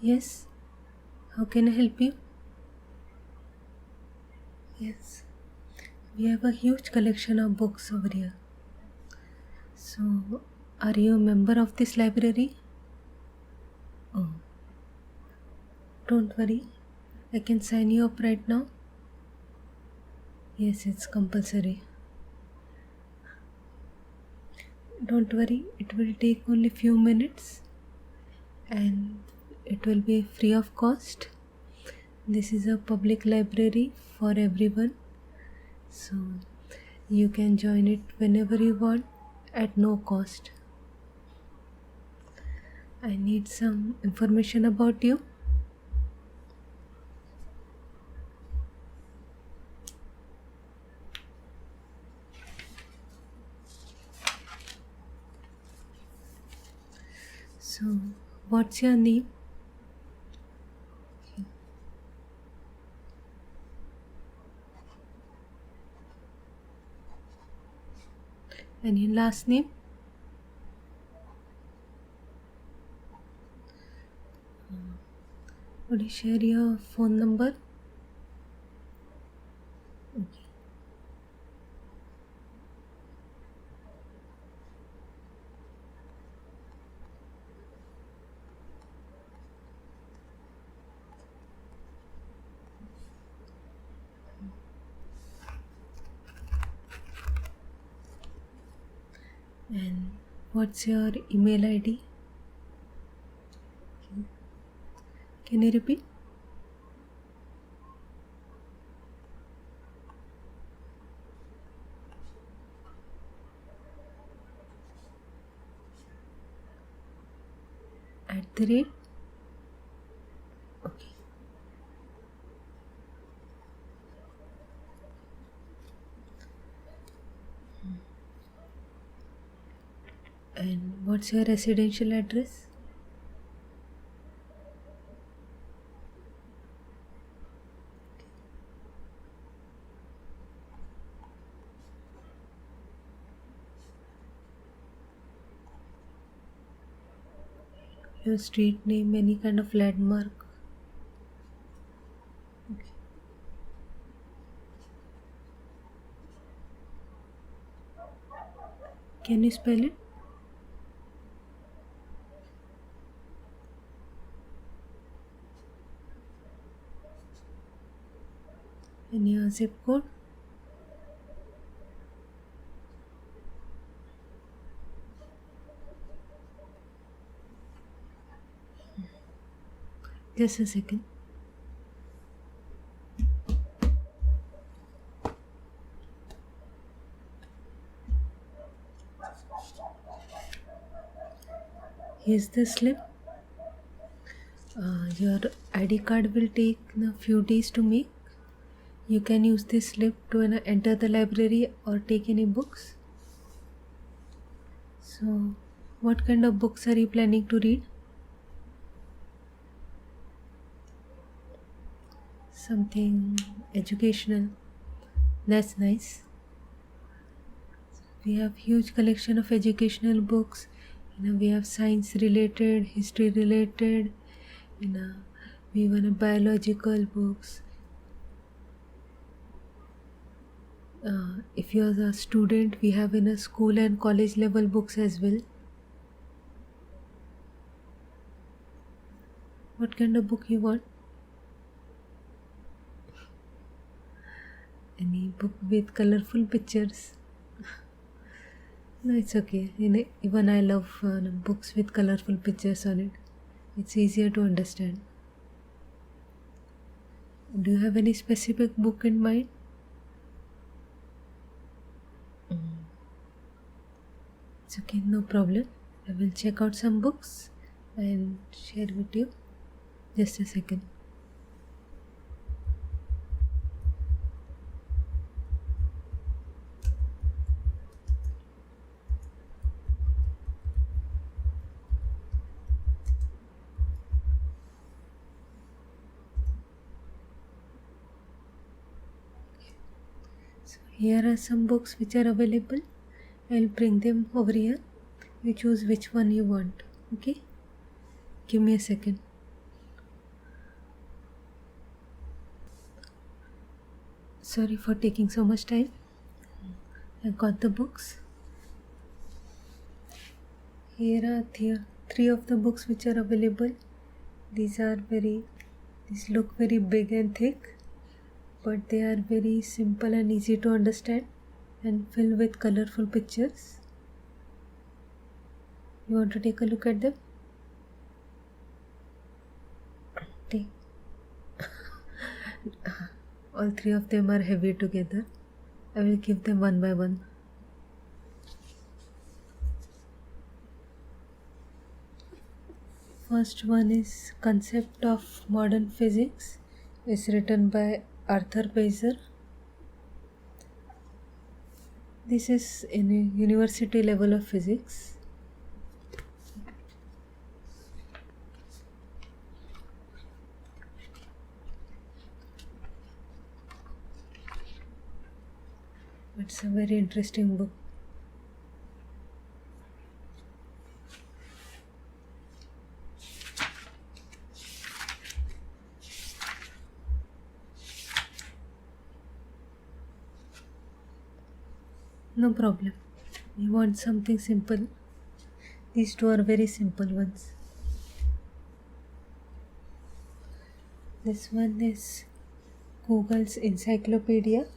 Yes, how can I help you? Yes, we have a huge collection of books over here. So, are you a member of this library? Oh, don't worry, I can sign you up right now. Yes, it's compulsory. Don't worry, it will take only few minutes and it will be free of cost. This is a public library for everyone, so you can join it whenever you want at no cost. I need some information about you. So, what's your name? And your last name? Would you share your phone number? Okay. And what's your email ID? Can you repeat? At the rate? Okay. And what's your residential address? Your street name, any kind of landmark? Okay. Can you spell it? And your zip code? Just a second. Here's the slip. Your ID card will take a few days to make. You can use this slip to enter the library or take any books. So, what kind of books are you planning to read? Something educational. That's nice. We have huge collection of educational books. We have science related, history related. We even have biological books. If you're a student, we have in a school and college level books as well. What kind of book you want? Any book with colorful pictures? No, it's okay. Even I love books with colorful pictures on it. It's easier to understand. Do you have any specific book in mind? It's okay, no problem. I will check out some books and share with you. Just a second. So here are some books which are available. I'll bring them over here. You choose which one you want. Okay? Give me a second. Sorry for taking so much time. I got the books. Here are three of the books which are available. These look very big and thick, but they are very simple and easy to understand and filled with colorful pictures. You want to take a look at them? Take. All three of them are heavy together. I will give them one by one. First one is Concept of Modern Physics. It's written by Arthur Beiser. This is in a university level of physics. It's a very interesting book. No problem. You want something simple? These two are very simple ones. This one is Google's Encyclopedia.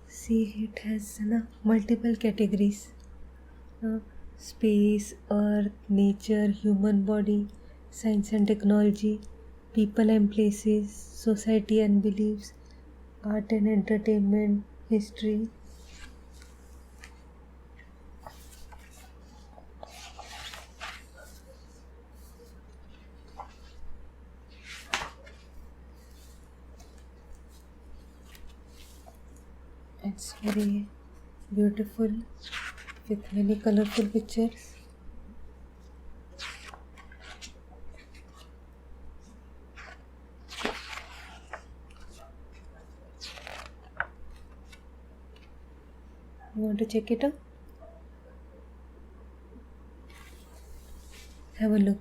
See, it has multiple categories. Space, earth, nature, human body, science and technology, people and places, society and beliefs, art and entertainment, history. It's very beautiful with many colorful pictures. You want to check it out? Have a look.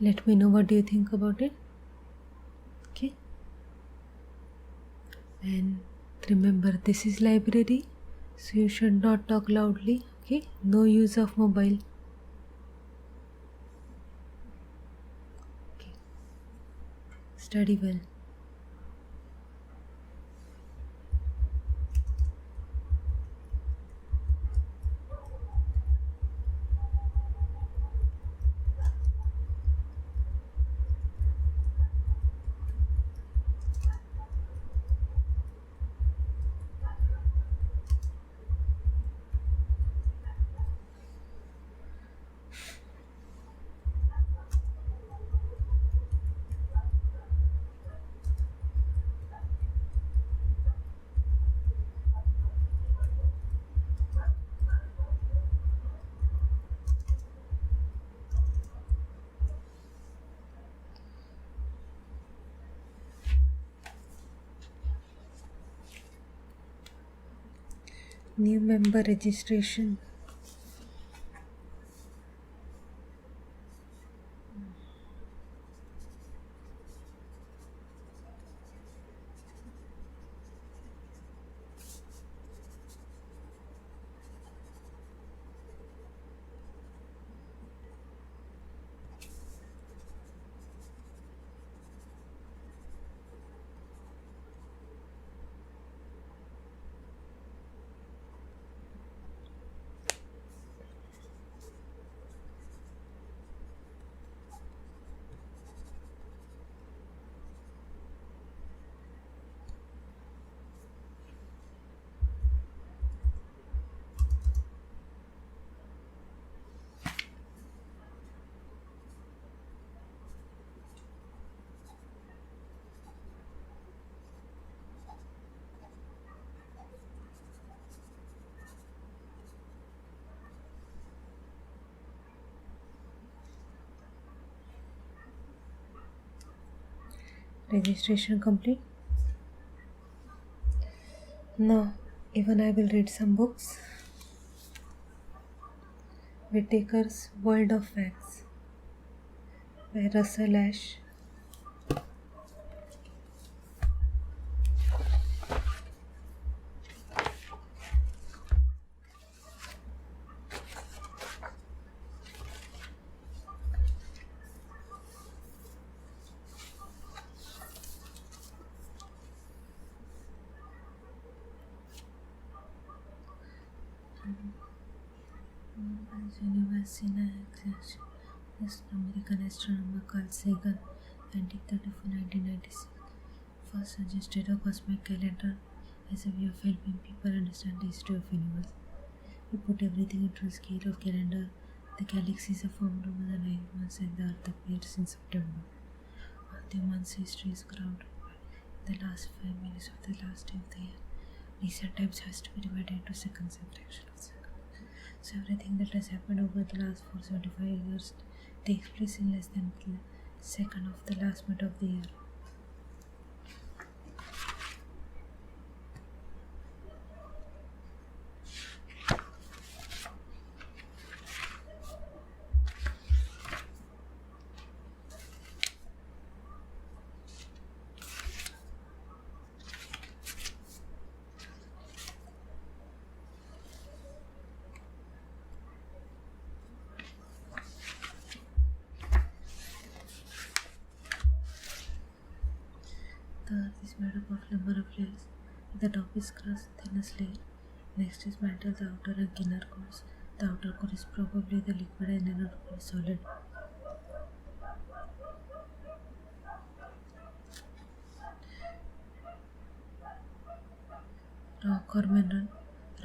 Let me know what do you think about it. Okay. And remember, this is library, so you should not talk loudly. Okay. No use of mobile. Okay. Study well. New member registration. Registration complete. Now, even I will read some books. Whitaker's World of Facts by Russell Ash. This American astronomer Carl Sagan, 1934-1996, first suggested a cosmic calendar as a way of helping people understand the history of the universe. He put everything into a scale of calendar. The galaxies are formed over the 9 months and the Earth appears in September. All the month's history is grounded in the last 5 minutes of the last day of the year. Recent times has to be divided into seconds and fraction of seconds. So everything that has happened over the last 475 years takes place in less than the second of the last minute of the year. The earth is made up of a number of layers. The top is crust, thinnest layer. Next is mantle, the outer and inner cores. The outer core is probably the liquid and inner core is solid. Rock or mineral.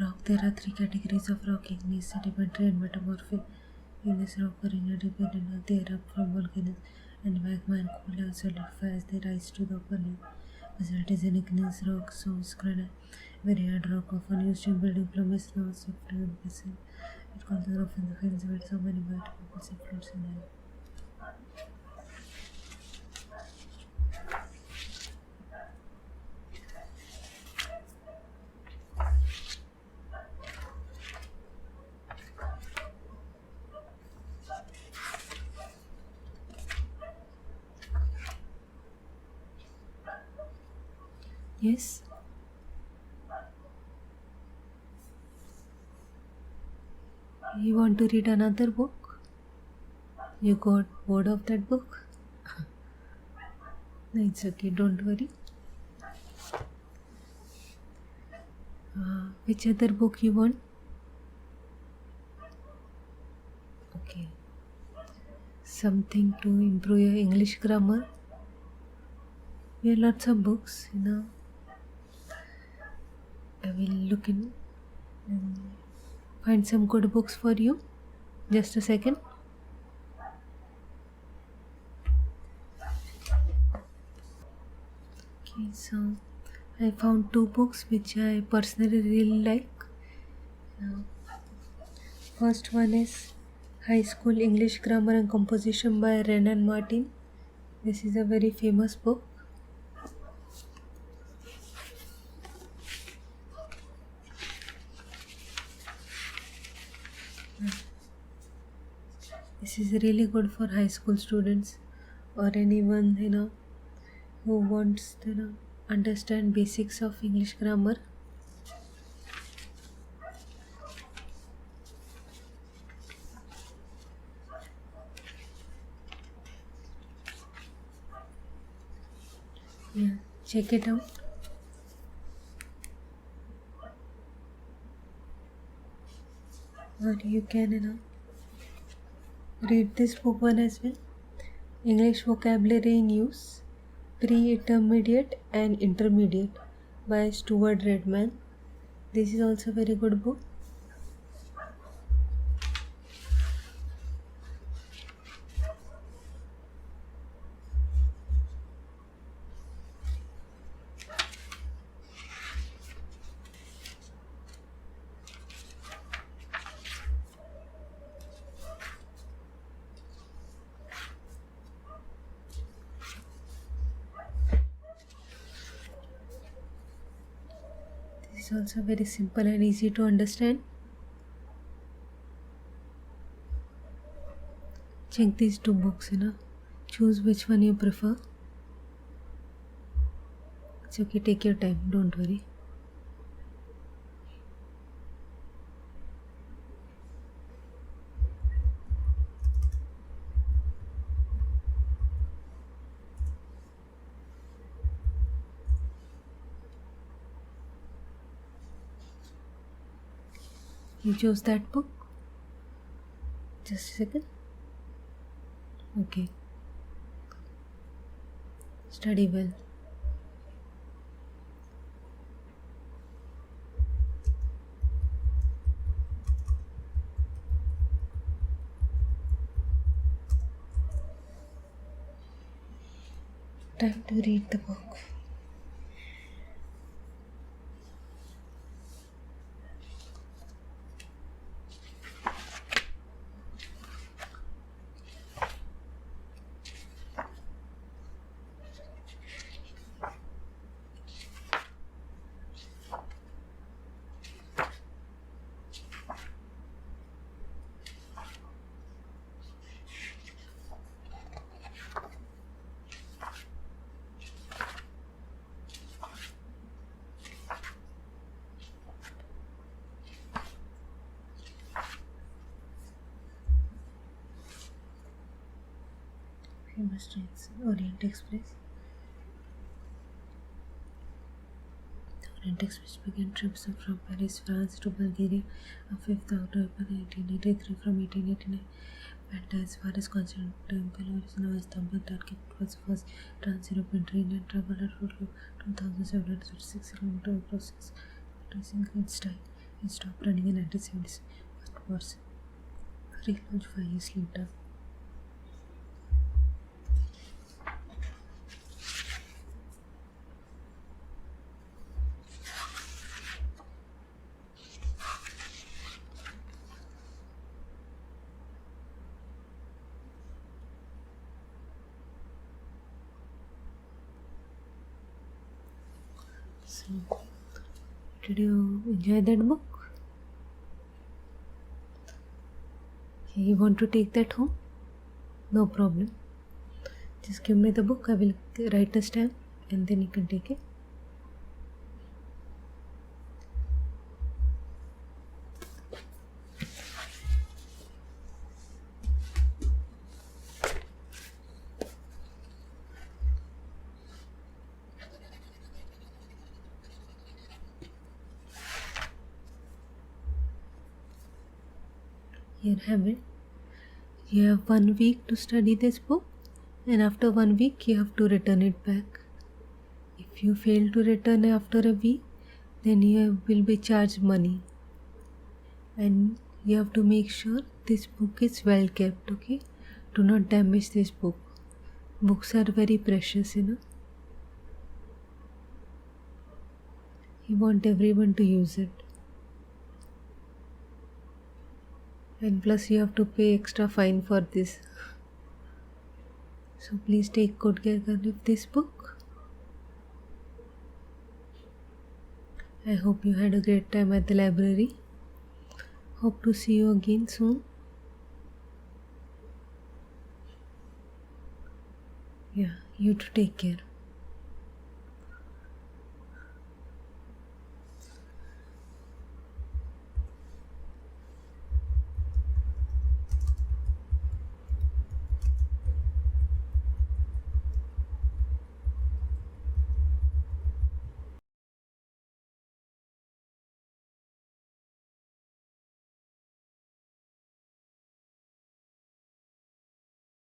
Rock. There are 3 categories of rock: igneous, sedimentary, and metamorphic. Igneous rock are inedible enough. They erupt from volcanoes and magma and cool and solidify as they rise to the upper layer. Basalt is an igneous rock, so is granite. Very hard rock, often used in building plumbers and also fluid vessels. It contains often the fields where so many biotopicals and floats in air. Yes. You want to read another book? You got bored of that book? No, it's okay, don't worry. Which other book you want? Okay. Something to improve your English grammar? We have lots of books, I will look in and find some good books for you. Just a second. Okay, so I found 2 books which I personally really like. First one is High School English Grammar and Composition by Renan Martin. This is a very famous book. This is really good for high school students or anyone who wants to understand basics of English grammar. Yeah, check it out. Or you can read this book one as well. English Vocabulary in Use, Pre-Intermediate and Intermediate by Stuart Redman. This is also a very good book. is also very simple and easy to understand. Check these two books, choose which one you prefer. It's okay, take your time, don't worry. You chose that book? Just a second. Okay. Study well. Time to read the book. Famous trains, Orient Express. The Orient Express began trips from Paris, France to Bulgaria on 5th October 1983 from 1889. Went as far as Constantinople, original Istanbul. Turkey was the first trans-European train and traveled at 2,736 km across 6 countries in style. It stopped running in 1976, but was relaunched 5 years later. So, did you enjoy that book? Okay, you want to take that home? No problem. Just give me the book, I will write a stamp and then you can take it. Here have it. You have 1 week to study this book, and after 1 week you have to return it back. If you fail to return after a week, then you will be charged money, and you have to make sure this book is well kept. Okay, do not damage this book. Books are very precious, You want everyone to use it. And plus you have to pay extra fine for this. So please take good care of this book. I hope you had a great time at the library. Hope to see you again soon. Yeah, you too, take care.